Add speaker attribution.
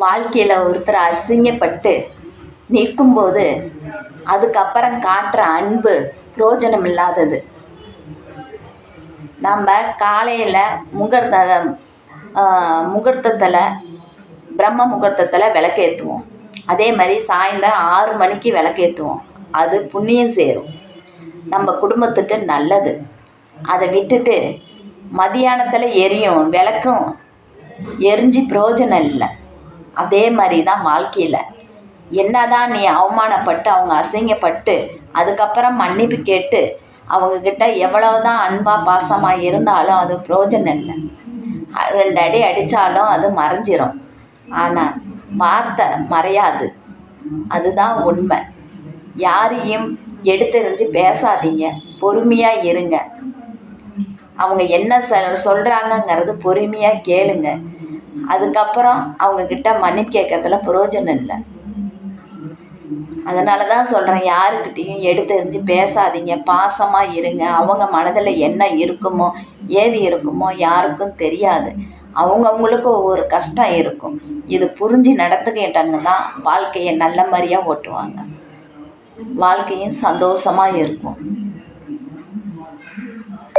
Speaker 1: வாழ்க்கையில் ஒருத்தர் அசிங்கப்பட்டு நிற்கும்போது அதுக்கப்புறம் காட்டுற அன்பு பிரயோஜனம் இல்லாதது. நம்ம காலையில் முகூர்த்தத்தில் பிரம்ம முகூர்த்தத்தில் விளக்கேற்றுவோம். அதே மாதிரி சாயந்தரம் 6 மணிக்கு விளக்கேற்றுவோம். அது புண்ணியம் சேரும், நம்ம குடும்பத்துக்கு நல்லது. அதை விட்டுட்டு மதியானத்தில் எரியும் விளக்கும் எரிஞ்சு பிரயோஜனம் இல்லை. அதே மாதிரி தான் வாழ்க்கையில் என்னதான் நீ அவமானப்பட்டு அவங்க அசிங்கப்பட்டு அதுக்கப்புறம் மன்னிப்பு கேட்டு அவங்கக்கிட்ட எவ்வளவுதான் அன்பாக பாசமாக இருந்தாலும் அது பிரயோஜனம் இல்லை. 2 அடி அடித்தாலும் அது மறைஞ்சிரும். ஆனால் வார்த்தை மறையாது. அதுதான் உண்மை. யாரையும் எடுத்தெறிஞ்சு பேசாதீங்க, பொறுமையாக இருங்க. அவங்க என்ன சொல்கிறாங்கங்கிறது பொறுமையாக கேளுங்க. அதுக்கப்புறம் அவங்கக்கிட்ட மன்னிப்பு கேட்கறதுல பிரயோஜனம் இல்லை. அதனால தான் சொல்கிறேன், யாருக்கிட்டேயும் எடுத்தெறிஞ்சு பேசாதீங்க, பாசமாக இருங்க. அவங்க மனதில் என்ன இருக்குமோ ஏது இருக்குமோ யாருக்கும் தெரியாது. அவங்கவுங்களுக்கு ஒவ்வொரு கஷ்டம் இருக்கும். இது புரிஞ்சு நடந்துக்கிட்டாங்க தான் வாழ்க்கையை நல்ல மாதிரியாக ஓட்டுவாங்க. வாழ்க்கையும் சந்தோஷமாக இருக்கும்.